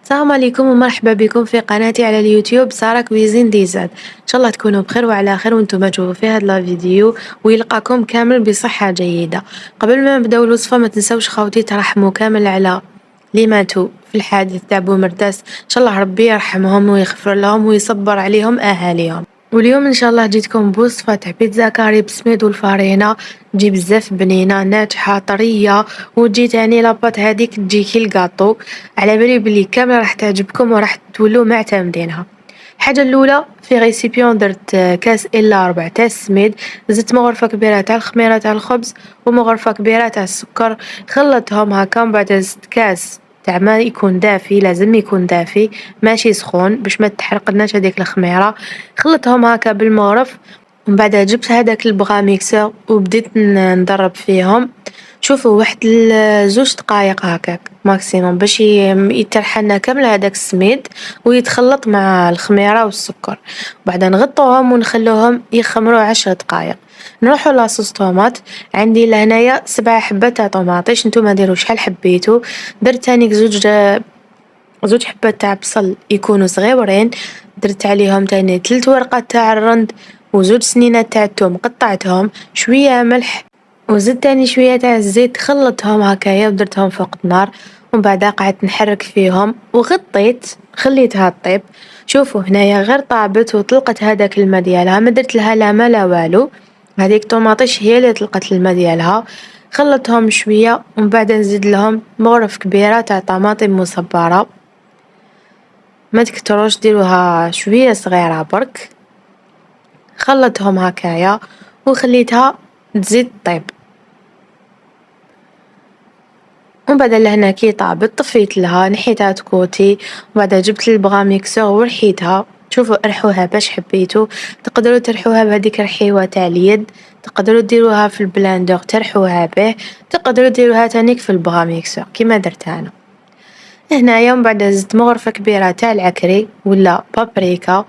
السلام عليكم ومرحبا بكم في قناتي على اليوتيوب سارة كويزين ديزاد. ان شاء الله تكونوا بخير وعلى خير وانتم تشوفوا في هذا الفيديو ويلقاكم كامل بصحة جيدة. قبل ما نبداو الوصفة ما تنسوش خوتي ترحموا كامل على اللي ماتوا في الحادث تاع بومرداس، ان شاء الله ربي يرحمهم ويغفر لهم ويصبر عليهم اهاليهم. واليوم ان شاء الله جيتكم بوصفة تاع بيتزا كاري بسميد والفارينة، تجي بزاف بنينة ناجحة طرية، وتجي تاني لاباط هذيك تجي كي الكاطو. على بالي بلي كامله راح تعجبكم وراح تولوا معتمدينها. الحاجه الاولى في ريسيبيون درت كاس الا ربع تاع السميد، زدت مغرفه كبيره تاع الخميره تاع الخبز ومغرفه كبيره تاع السكر، خلطتهم هكا. من بعد زدت كاس تاع ما يكون دافي، لازم يكون دافي ماشي سخون باش ما تحرقناش هذيك الخميره. خلطتهم هكا بالمغرف، ومن بعد جبت هذاك البغا ميكسر وبديت نضرب فيهم. شوفوا واحد زوج دقايق هكاك ماكسيموم باش يترحلنا كامل هذاك السميد ويتخلط مع الخميرة والسكر. بعد نغطوهم ونخلوهم يخمروا 10 دقايق. نروحوا لاصوص طوماط. عندي لهنايا 7 حبات تاع طوماطيش، نتوما ديروا شحال حبيتو. درت تاني زوج حبات تاع بصل يكونوا صغيورين. درت عليهم تاني 3 ورقات تاع الرند وزوج سنينات تاع الثوم قطعتهم، شوية ملح وزدت تاني شوية تاع الزيت، خلطتهم هكايا ودرتهم فوق النار. ومن بعد قعدت نحرك فيهم وغطيت خليتها طيب. شوفوا هنايا غير طابت وطلقت هذاك الماء ديالها، ما درت لها لا ما لا والو. هذيك طوماطيش هي اللي طلقت الماء ديالها. خلطتهم شوية ومن بعد نزيد لهم مغرف كبيرة تاع طماطم مصبرة، ما تكتروش ديروها شوية صغيرة برك. خلطتهم هكايا وخليتها تزيد طيب. ومن بعد لهنا كي طابت طفيت لها نحيتها تكوتي، وبعدها جبت البغا ميكسور ورحيتها. شوفوا ارحوها باش حبيتو، تقدروا ترحوها بهذيك الرحيوه تاع اليد، تقدروا ديروها في البلاندر ترحوها به، تقدروا ديروها تانيك في البغا ميكسور كيما درت انا هنايا. ومن بعد زدت مغرفه كبيره تاع العكري ولا بابريكا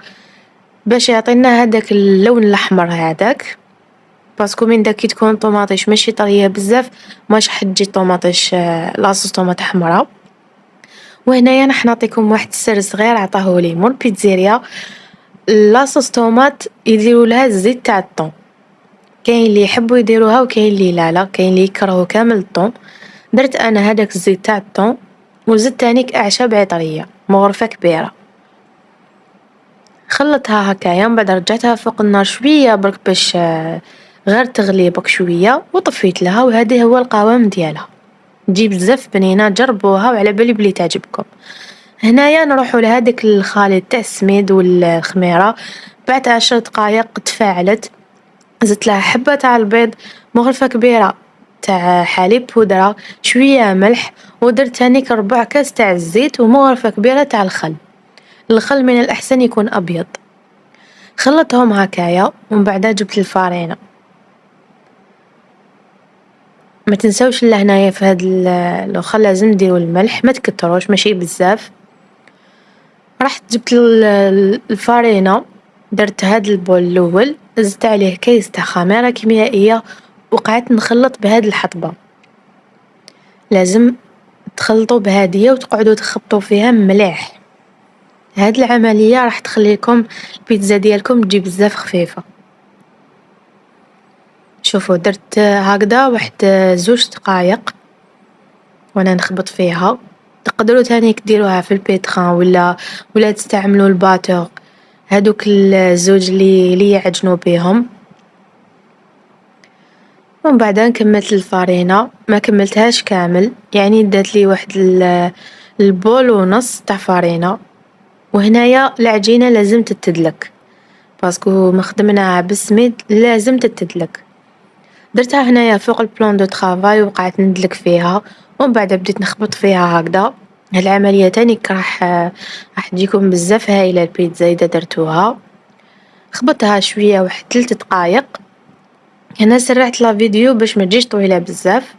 باش يعطينا هذاك اللون الاحمر هذاك، باسكو من داك كي تكون طوماطيش ماشي طريه بزاف ماش راح تجي طوماطيش لاصوص طوماط حمراء. وهنايا راح نعطيكم واحد السر صغير عطاهولي مول بيتزيريا. لاصوص طوماط يديروا لها الزيت تاع الطون، كاين اللي يحبوا يديروها وكاين اللي لا، كاين اللي يكرهوا كامل الطون. درت انا هذاك الزيت تاع الطون وزدت تانيك اعشاب عطريه مغرفه كبيره. خلطها هكايا من بعد رجعتها فوق النار شويه برك باش غير تغلي بك شويه وطفيت لها. وهذا هو القوام ديالها، تجي بزاف بنينه، جربوها وعلى بالي بلي تعجبكم. هنايا نروحوا لهذاك الخليط تاع السميد والخميره. بعد 10 دقايق تفاعلت، زدت لها حبه تاع البيض، مغرفه كبيره تاع حليب بودره، شويه ملح، ودرت تانيك ربع كاس تاع الزيت ومغرفه كبيره تاع الخل. الخل من الاحسن يكون ابيض. خلطهم هكايا ومن بعد جبت الفارينة. ما تنسوش هنايا في هاد الخل لازم ديروا الملح ما تكتروش ماشي بزاف. رحت جبت الفارينة، درت هاد البول الاول، زدت عليه كيس تاع خميرة كيميائية وقعدت نخلط بهاد الحطبة. لازم تخلطوا بهادية وتقعدوا تخبطوا فيها مليح. هاد العملية راح تخليكم البيتزا ديالكم تجي بزاف خفيفة. شوفوا درت هكذا واحد 2 دقايق وانا نخبط فيها. تقدروا تانيك ديروها في البيتخان ولا تستعملوا الباتور، هادوك الزوج اللي يعجنوا بيهم. ومن بعد كملت الفارينة، ما كملتهاش كامل يعني دات لي واحد البول ونص تاع فارينة. وهنايا العجينة لازم تتدلك باسكو مخدمناها بالسميد لازم تتدلك. درتها هنايا فوق البلان دو طرافاي وقعدت ندلك فيها. ومن بعد بديت نخبط فيها هكذا. هاد العملية تانيك راح تجيكم بزاف هايلة البيتزا اذا درتوها. خبطتها شوية واحد 3 دقايق. هنا سرعت لا فيديو باش ما تجيش طويلة بزاف.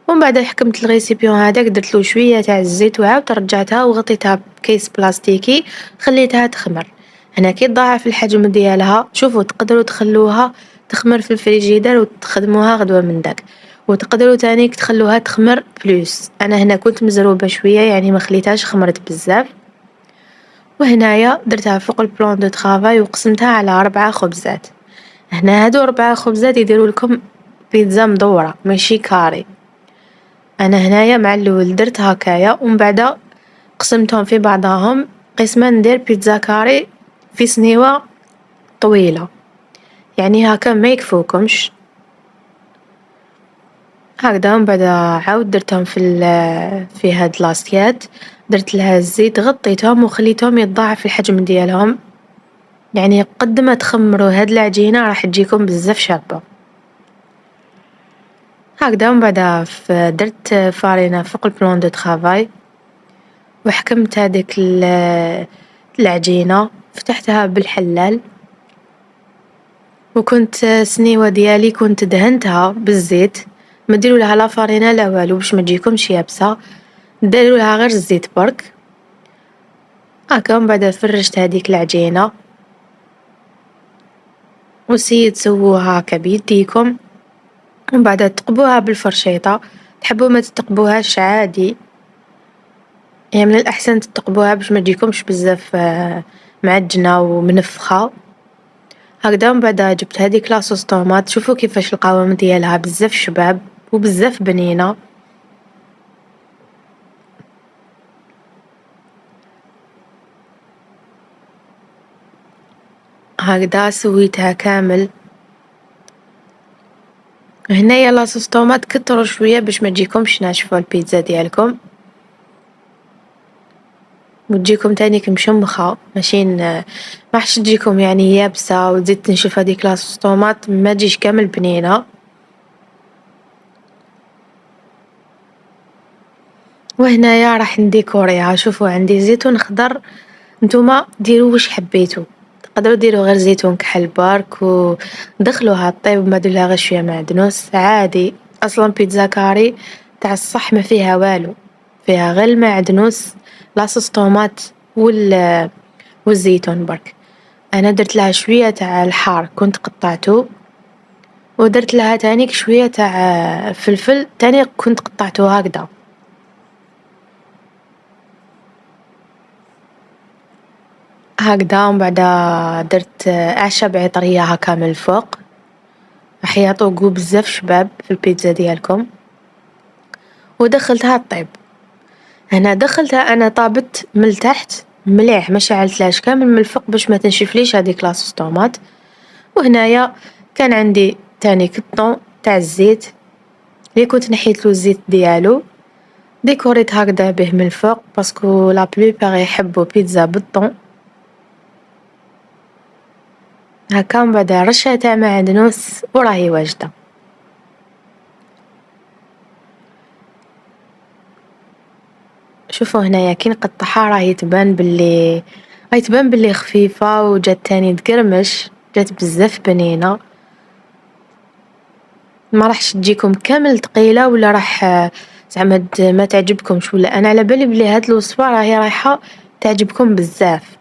ومن بعد حكمت الريسيبيون هذاك درتلو شوية تاع الزيت وعاودت رجعتها وغطيتها بكيس بلاستيكي خليتها تخمر. هنا كي تضاعف الحجم ديالها شوفوا تقدروا تخلوها تخمر في الفريجيدر وتخدموها غدوة من داك. وتقدروا تانيك تخلوها تخمر بلوس. انا هنا كنت مزروبة شوية يعني ما خليتهاش خمرت بزاف. وهنايا درتها فوق البلون دو طرافاي وقسمتها على 4 خبزات. هنا هادو 4 خبزات يديروا لكم بيتزا مدورة ماشي كاري. انا هنايا مع الاول درت هكايا ومن بعد قسمتهم في بعضهم قسما ندير بيتزا كاري في سنيوة طويلة، يعني هكا ما يكفوكمش هكذا. من بعد عاود درتهم في هاد لاصيات، درت لها الزيت غطيتهم وخليتهم يتضاعف الحجم ديالهم، يعني قد ما تخمروا هاد العجينة راح تجيكم بزاف شابة هكذا. من بعد درت فارينة فوق البلون دو طرافاي وحكمت هذيك العجينة، فتحتها بالحلال وكنت سنيوة ديالي كنت دهنتها بالزيت، ما ديروا لها لا فارينة لا والو باش ما تجيكمش يابسة، ديروا لها غير الزيت برك هكا. من بعد فرشت هذيك العجينة وسيي تسووها هكا بيديكم، ومن بعد تقبوها بالفرشيطة. تحبوا ما تتقبوهاش عادي، يعني من الأحسن تتقبوها باش ما تجيكمش بزاف معجنة ومنفخة هكذا. من بعد جبت هذيك لاصوص طوماط، شوفوا كيفاش القوام ديالها بزاف شباب وبزاف بنينة هكذا. سويتها كامل. هنايا لاصوص طوماط كتروا شوية باش ما تجيكمش ناشفة البيتزا ديالكم وتجيكم تانيك مشمخة ماشي ما راحش تجيكم يعني يابسة وتزيد تنشف هذيك لاصوص طوماط ما تجيش كامل بنينة. وهنايا راح نديكوريها، شوفوا عندي زيتون خضر، نتوما ديروا واش حبيتوا، تقدروا ديروا غير زيتون كحل برك ودخلوها طيب ما ديرولها غير شويه معدنوس عادي. اصلا بيتزا كاري تاع الصح ما فيها والو، فيها غير المعدنوس لاصوص طوماط والزيتون برك. انا درت لها شويه تاع الحار كنت قطعته، ودرت لها تانيك شويه تاع فلفل تاني كنت قطعته هكذا هكذا. ومن بعد درت أعشاب عطرية هكا من الفوق راح يعطو بزاف شباب في البيتزا ديالكم. ودخلتها طيب. هنا دخلتها أنا طابت من التحت مليح، ما شعلتلاش كامل من الفوق باش ما تنشفليش هذيك لاصوص طوماط. وهنايا كان عندي تاني كطون تاع الزيت اللي كنت نحيتلو الزيت ديالو، ديكوريت هكذا به من الفوق باسكو لا بلوبار يحبوا بيتزا بالطون هكا. من بعد رشة تاع معدنوس وراهي واجدة. شوفوا هنايا كي نقطعها راهي تبان باللي خفيفة وجات تاني تقرمش، جات بزاف بنينة ما راحش تجيكم كامل ثقيلة ولا راح زعما ما تعجبكمش، ولا انا على بالي بلي هاد الوصفة راهي رايحة تعجبكم بزاف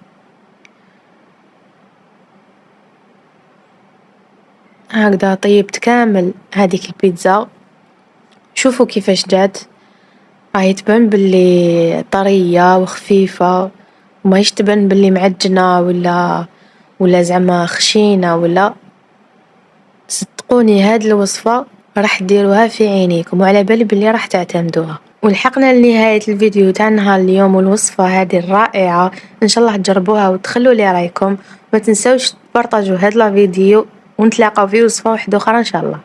هكذا. طيبت كامل هذيك البيتزا، شوفوا كيفاش جات، راهي تبان باللي طرية وخفيفة وماهيش تبان باللي معجنة ولا زعما خشينة ولا. صدقوني هاد الوصفة راح ديروها في عينيكم وعلى بالي باللي راح تعتمدوها. ولحقنا لنهاية الفيديو تاع نهار اليوم والوصفة هذه الرائعة، ان شاء الله تجربوها وتخلوا لي رايكم. ما تنسوش تبارطاجوا هاد الفيديو ونتلاقاو في وصفة واحدة اخرى ان شاء الله.